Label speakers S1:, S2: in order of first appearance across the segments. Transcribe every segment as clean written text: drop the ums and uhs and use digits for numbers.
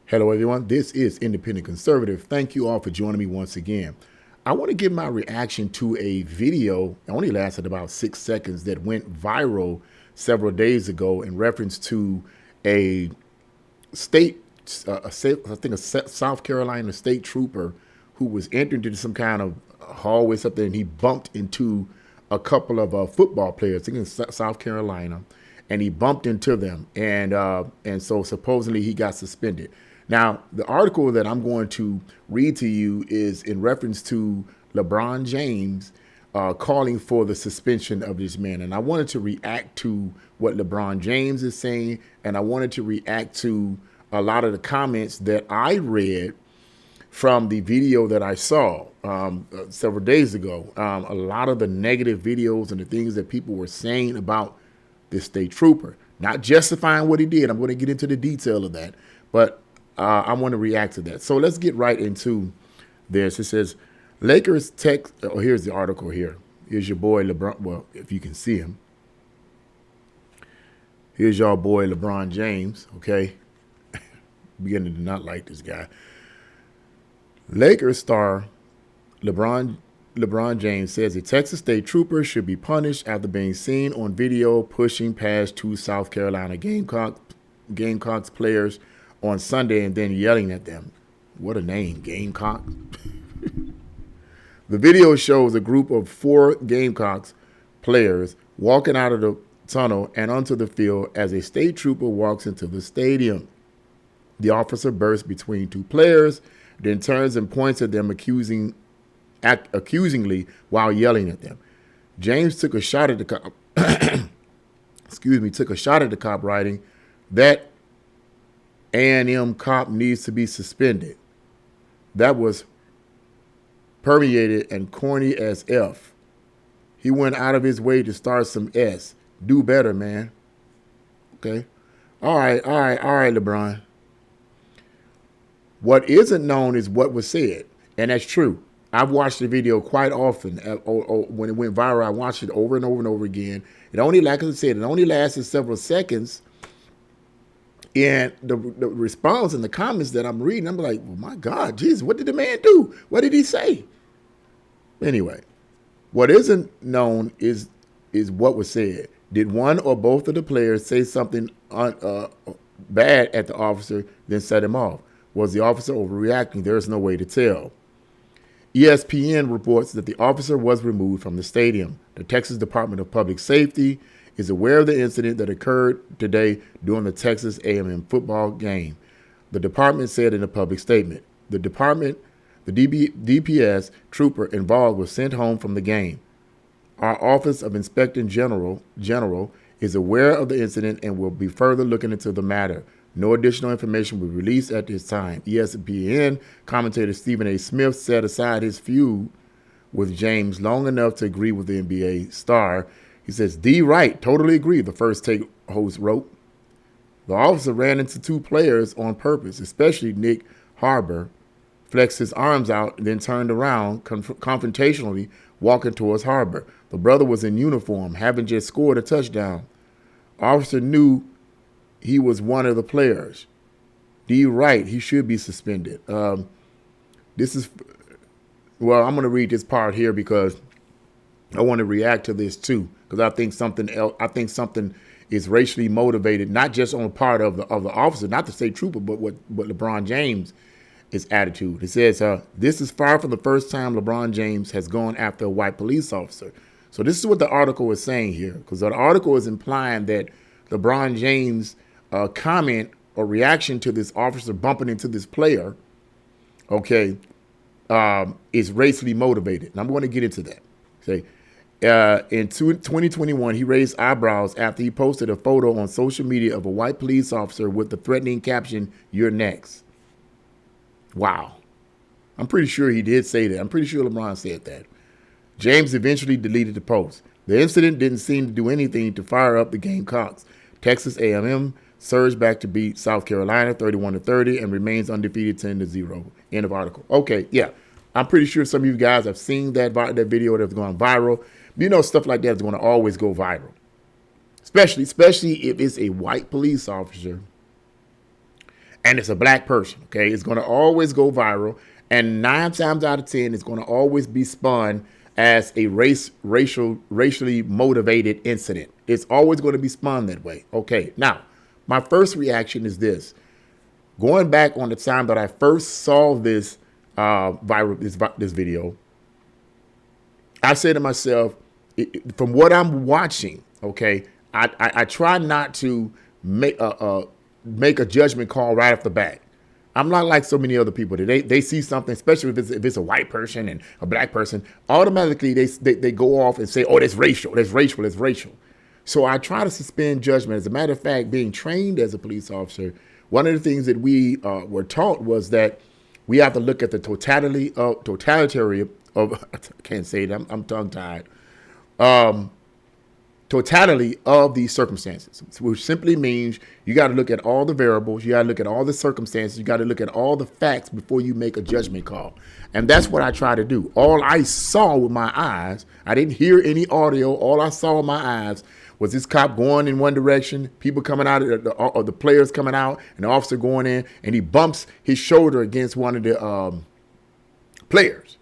S1: Hello, everyone. This is Independent Conservative. Thank you all for joining me once again. I want to give my reaction to a video. It only lasted about 6 seconds that went viral several days ago in reference to a state, I think a South Carolina state trooper who was entering into some kind of hallway, something, and he bumped into a couple of football players, I think in South Carolina, and he bumped into them, and so supposedly he got suspended. Now, the article that I'm going to read to you is in reference to Lebron James calling for the suspension of this man. And I wanted to react to what LeBron James is saying, and I wanted to react to a lot of the comments that I read from the video that I saw several days ago. A lot of the negative videos and the things that people were saying about this state trooper, not justifying what he did. I'm going to get into the detail of that, but I want to react to that. So let's get right into this. It says, Lakers text. Oh, here's the article here. Here's your boy LeBron. Well, if you can see him. Here's your boy LeBron James. Okay. Beginning to not like this guy. Lakers star LeBron James says a Texas state trooper should be punished after being seen on video pushing past two South Carolina Gamecocks players on Sunday and then yelling at them. What a name, Gamecock. The video shows a group of 4 Gamecocks players walking out of the tunnel and onto the field as a state trooper walks into the stadium. The officer bursts between 2 players, then turns and points at them accusingly while yelling at them. James took a shot at the cop. Took a shot at the cop, writing that A&M cop needs to be suspended. That was permeated and corny as F. He went out of his way to start some S. Do better, man. Okay. All right, LeBron. What isn't known is what was said, and that's true. I've watched the video quite often. When it went viral, I watched it over and over and over again. It only, like I said, it only lasted several seconds. And the response and the comments that I'm reading, I'm like, oh my God, Jesus, what did the man do? What did he say? Anyway, what isn't known is what was said. Did one or both of the players say something bad at the officer, then set him off? Was the officer overreacting? There's no way to tell. ESPN reports that the officer was removed from the stadium. The Texas Department of Public Safety is aware of the incident that occurred today during the Texas A&M football game. The department said in a public statement, the DPS trooper involved was sent home from the game. Our Office of Inspector General is aware of the incident and will be further looking into the matter. No additional information will be released at this time. ESPN commentator Stephen A. Smith set aside his feud with James long enough to agree with the NBA star. He says, D. Wright, totally agree, the First Take host wrote. The officer ran into 2 players on purpose, especially Nick Harbor, flexed his arms out, and then turned around confrontationally, walking towards Harbor. The brother was in uniform, having just scored a touchdown. Officer knew he was one of the players. D. Wright, he should be suspended. I'm going to read this part here because I want to react to this too, because I think something is racially motivated, not just on the part of the officer, not the state trooper, but what LeBron James' attitude. It says, this is far from the first time LeBron James has gone after a white police officer. So this is what the article is saying here, because the article is implying that LeBron James' comment or reaction to this officer bumping into this player, okay, is racially motivated. And I'm going to get into that. Okay. In 2021, he raised eyebrows after he posted a photo on social media of a white police officer with the threatening caption, "You're next." Wow. I'm pretty sure he did say that. I'm pretty sure LeBron said that. James eventually deleted the post. The incident didn't seem to do anything to fire up the Gamecocks. Texas A&M surged back to beat South Carolina 31-30 and remains undefeated 10-0. End of article. Okay, yeah. I'm pretty sure some of you guys have seen that video that's gone viral. You know, stuff like that is going to always go viral, especially if it's a white police officer and it's a black person, okay, it's going to always go viral. And 9 times out of 10, it's going to always be spun as a racially motivated incident. It's always going to be spun that way. Okay, now, my first reaction is this. Going back on the time that I first saw this this video, I said to myself, from what I'm watching, okay, I try not to make a judgment call right off the bat. I'm not like so many other people. They see something, especially if it's a white person and a black person, automatically they go off and say, oh, that's racial, that's racial, that's racial. So I try to suspend judgment. As a matter of fact, being trained as a police officer, one of the things that we were taught was that we have to look at the totality of I can't say it, I'm tongue-tied, totality of these circumstances, which simply means you got to look at all the variables, you got to look at all the circumstances, you got to look at all the facts before you make a judgment call. And that's what I try to do. All I saw with my eyes, I didn't hear any audio, all I saw with my eyes was this cop going in one direction, people coming out of the players coming out, and the officer going in, and he bumps his shoulder against one of the players.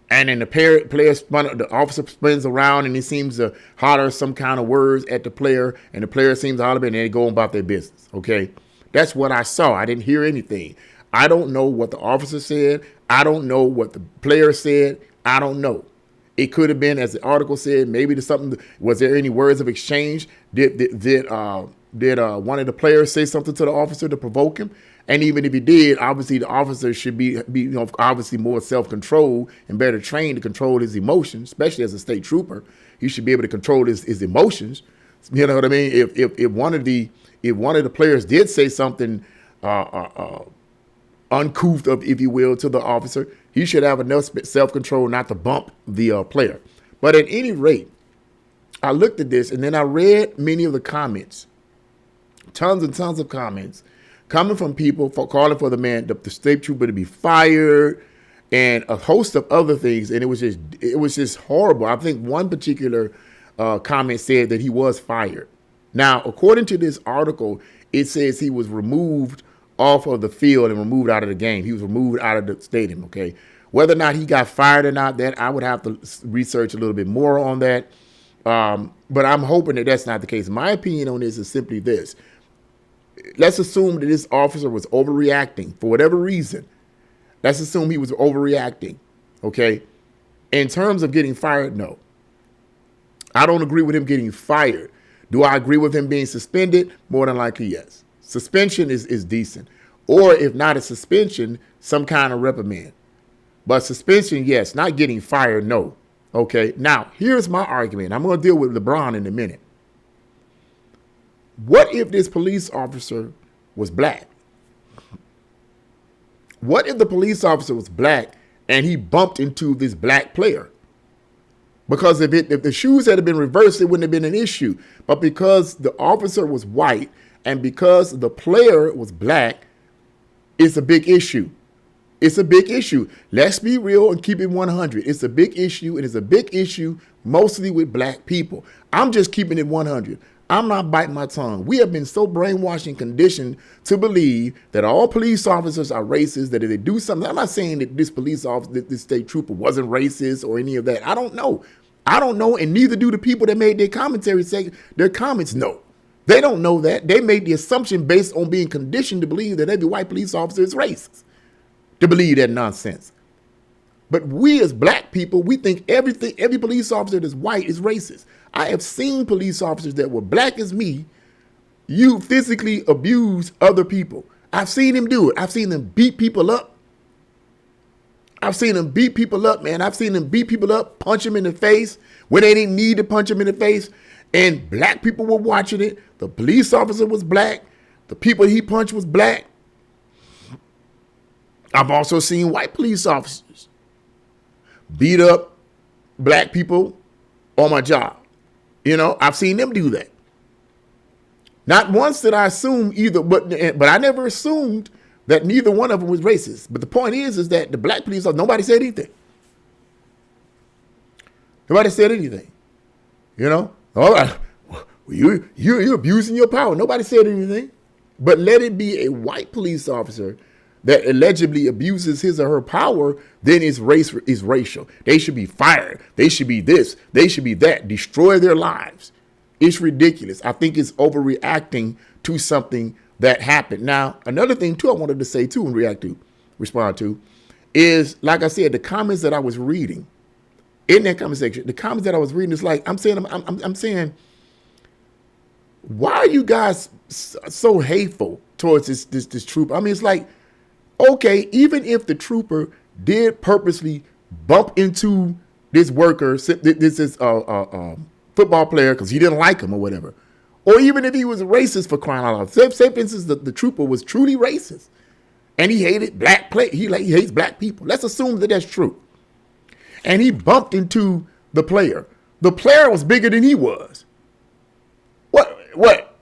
S1: And then the officer spins around and he seems to holler some kind of words at the player, and the player seems to holler and they go about their business. Okay, that's what I saw. I didn't hear anything. I don't know what the officer said. I don't know what the player said. I don't know. It could have been, as the article said, maybe there's something. Was there any words of exchange? Did one of the players say something to the officer to provoke him? And even if he did, obviously the officer should be obviously more self-controlled and better trained to control his emotions, especially as a state trooper. He should be able to control his emotions. You know what I mean? If one of the players did say something uncouth, if you will, to the officer, he should have enough self-control not to bump the player. But at any rate, I looked at this and then I read many of the comments, tons and tons of comments, coming from people calling for the state trooper to be fired and a host of other things. And it was just horrible. I think one particular comment said that he was fired. Now, according to this article, it says he was removed off of the field and removed out of the game. He was removed out of the stadium, okay? Whether or not he got fired or not, that I would have to research a little bit more on that. But I'm hoping that that's not the case. My opinion on this is simply this. Let's assume that this officer was overreacting for whatever reason. Let's assume he was overreacting, okay? In terms of getting fired, no. I don't agree with him getting fired. Do I agree with him being suspended? More than likely, yes. Suspension is decent. Or if not a suspension, some kind of reprimand. But suspension, yes. Not getting fired, no. Okay, now, here's my argument. I'm going to deal with LeBron in a minute. What if this police officer was black? What if the police officer was black and he bumped into this black player? Because if the shoes had been reversed, it wouldn't have been an issue. But because the officer was white and because the player was black, it's a big issue. It's a big issue. Let's be real and keep it 100. It's a big issue, and it's a big issue mostly with black people. I'm just keeping it 100. I'm not biting my tongue. We have been so brainwashed and conditioned to believe that all police officers are racist, that if they do something, I'm not saying that this police officer, this state trooper wasn't racist or any of that. I don't know. I don't know, and neither do the people that made their commentary say their comments know. They don't know that. They made the assumption based on being conditioned to believe that every white police officer is racist, to believe that nonsense. But we as black people, we think every police officer that's white is racist. I have seen police officers that were black as me, you physically abuse other people. I've seen them do it. I've seen them beat people up. I've seen them beat people up, man. I've seen them beat people up, punch them in the face when they didn't need to punch them in the face. And black people were watching it. The police officer was black. The people he punched was black. I've also seen white police officers beat up black people on my job. You know, I've seen them do that. Not once did I assume either, but I never assumed that neither one of them was racist. But the point is that the black police officers, nobody said anything. Nobody said anything. You know, all right, you're abusing your power. Nobody said anything. But let it be a white police officer that allegedly abuses his or her power, then it's racial. They should be fired. They should be this. They should be that. Destroy their lives. It's ridiculous. I think it's overreacting to something that happened. Now, another thing too I wanted to say too and respond to, is, like I said, the comments that I was reading in that comment section, the comments that I was reading is like, I'm saying, why are you guys so hateful towards this trooper? I mean, it's like, okay, even if the trooper did purposely bump into this worker, this is football player because he didn't like him or whatever, or even if he was racist, for crying out loud. Say for instance, the trooper was truly racist and he hated he hates black people. Let's assume that that's true. And he bumped into the player. The player was bigger than he was. What?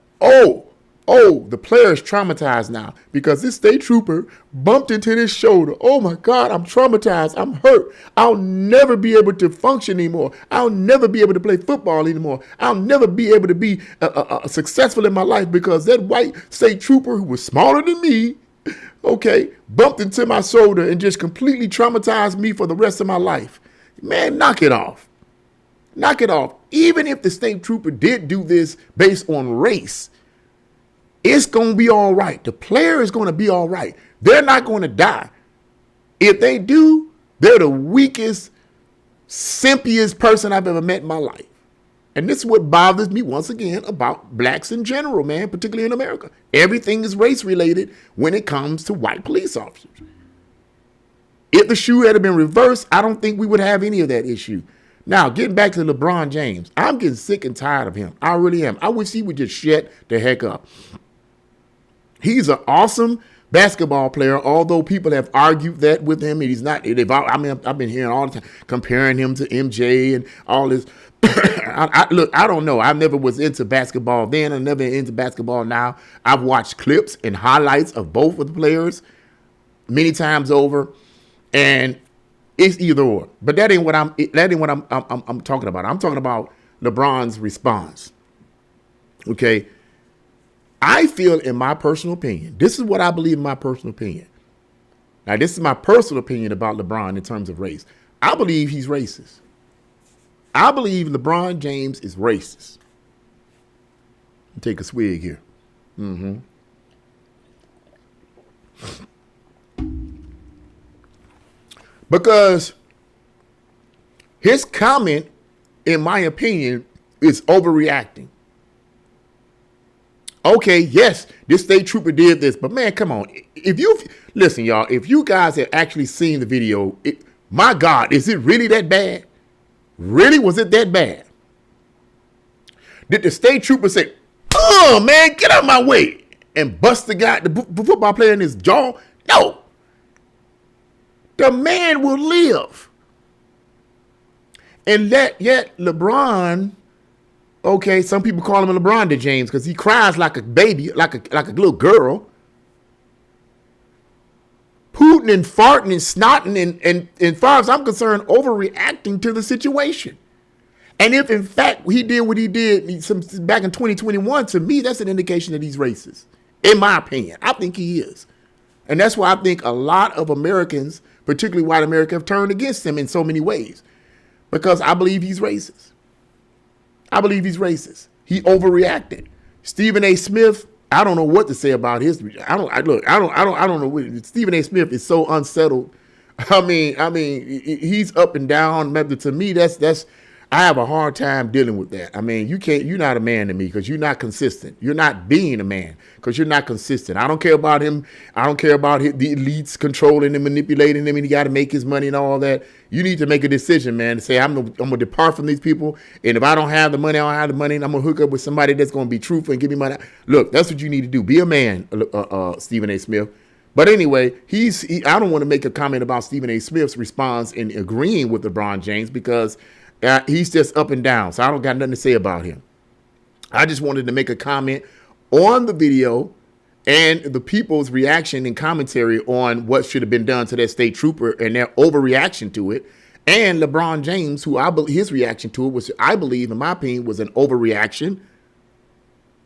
S1: Oh, the player is traumatized now because this state trooper bumped into his shoulder. Oh my God, I'm traumatized. I'm hurt. I'll never be able to function anymore. I'll never be able to play football anymore. I'll never be able to be successful in my life because that white state trooper who was smaller than me, okay, bumped into my shoulder and just completely traumatized me for the rest of my life. Man, knock it off. Knock it off. Even if the state trooper did do this based on race, it's going to be all right. The player is going to be all right. They're not going to die. If they do, they're the weakest, simpiest person I've ever met in my life. And this is what bothers me once again about blacks in general, man, particularly in America. Everything is race related when it comes to white police officers. If the shoe had been reversed, I don't think we would have any of that issue. Now, getting back to LeBron James, I'm getting sick and tired of him. I really am. I wish he would just shut the heck up. He's an awesome basketball player, although people have argued that with him. And he's not. I've been hearing all the time comparing him to MJ and all this. Look, I don't know. I never was into basketball then. I'm never into basketball now. I've watched clips and highlights of both of the players many times over, and it's either or. But that ain't what I'm talking about. I'm talking about LeBron's response. Okay. I feel, in my personal opinion, this is what I believe in my personal opinion. Now, this is my personal opinion about LeBron in terms of race. I believe he's racist. I believe LeBron James is racist. Take a swig here. Because his comment, in my opinion, is overreacting. Okay, yes, this state trooper did this, but man, come on. Listen, y'all, if you guys have actually seen the video, my God, is it really that bad? Really, was it that bad? Did the state trooper say, "Oh man, get out of my way," and bust the football player in his jaw? No. The man will live. And yet LeBron, okay, some people call him Lebronda James because he cries like a baby, like a little girl. Hooting and farting and snotting and as far as I'm concerned, overreacting to the situation. And if in fact he did what he did back in 2021, to me, that's an indication that he's racist. In my opinion, I think he is. And that's why I think a lot of Americans, particularly white America, have turned against him in so many ways. Because I believe he's racist. I believe he's racist. He overreacted. Stephen A. Smith, I don't know what to say about his. I don't know. Stephen A. Smith is so unsettled. I mean, he's up and down. To me, that's. I have a hard time dealing with that. I mean, you're not a man to me because you're not consistent. You're not being a man because you're not consistent. I don't care about him. I don't care about the elites controlling and manipulating him, and he got to make his money and all that. You need to make a decision, man, to say, I'm going to depart from these people. And if I don't have the money, I don't have the money, and I'm going to hook up with somebody that's going to be truthful and give me money. Look, that's what you need to do. Be a man, Stephen A. Smith. But anyway, I don't want to make a comment about Stephen A. Smith's response in agreeing with LeBron James because he's just up and down. So I don't got nothing to say about him. I just wanted to make a comment on the video and the people's reaction and commentary on what should have been done to that state trooper and their overreaction to it. And LeBron James, his reaction to it was, I believe, in my opinion, was an overreaction.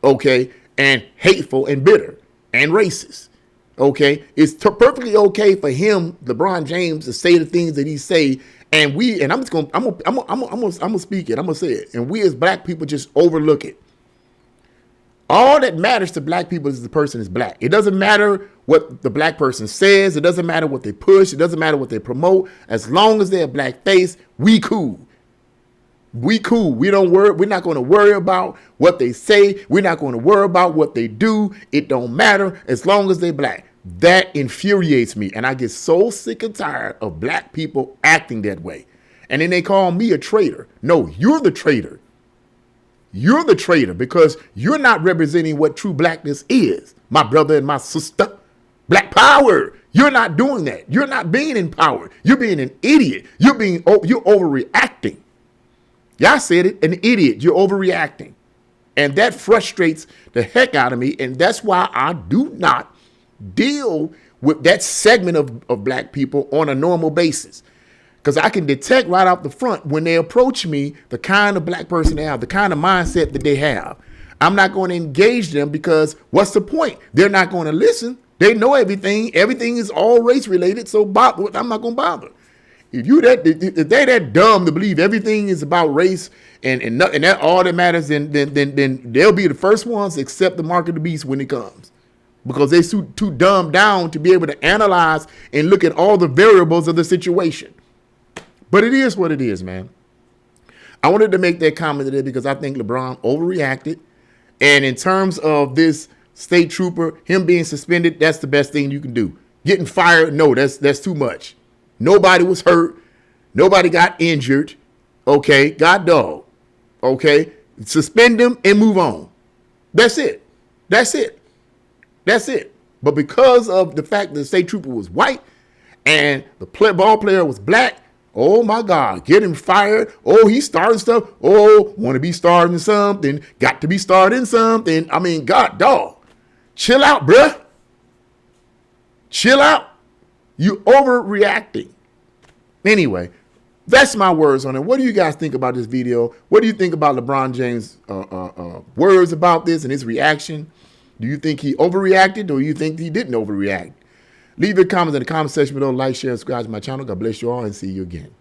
S1: Okay. And hateful and bitter. and racist. Okay, it's perfectly okay for him, LeBron James, to say the things that he say, and I'm just gonna, I'm gonna speak it. I'm gonna say it, and we as black people just overlook it. All that matters to black people is the person is black. It doesn't matter what the black person says. It doesn't matter what they push. It doesn't matter what they promote. As long as they're black face, we cool. We cool. We don't worry. We're not going to worry about what they say. We're not going to worry about what they do. It don't matter as long as they're black. That infuriates me. And I get so sick and tired of black people acting that way. And then they call me a traitor. No, you're the traitor. You're the traitor because you're not representing what true blackness is. My brother and my sister. Black power. You're not doing that. You're not being empowered. You're being an idiot. You're overreacting. Y'all said it, an idiot. You're overreacting. And that frustrates the heck out of me. And that's why I do not deal with that segment of black people on a normal basis. Because I can detect right off the front when they approach me, the kind of black person they have, the kind of mindset that they have. I'm not going to engage them because what's the point? They're not going to listen. They know everything. Everything is all race related. So I'm not going to bother. If they that dumb to believe everything is about race and that all that matters, then they'll be the first ones to accept the mark of the beast when it comes, because they're too dumbed down to be able to analyze and look at all the variables of the situation. But it is what it is, man. I wanted to make that comment today because I think LeBron overreacted, and in terms of this state trooper, him being suspended, that's the best thing you can do. Getting fired, no, that's too much. Nobody was hurt. Nobody got injured. Okay. God dog. Okay. Suspend them and move on. That's it. That's it. That's it. But because of the fact that the state trooper was white and the ball player was black, oh my God, get him fired. Oh, he's starting stuff. Oh, want to be starting something. Got to be starting something. I mean, God dog. Chill out, bruh. Chill out. You overreacting. Anyway, that's my words on it. What do you guys think about this video? What do you think about LeBron James' words about this and his reaction? Do you think he overreacted, or do you think he didn't overreact? Leave your comments in the comment section below. Like, share, subscribe to my channel. God bless you all and see you again.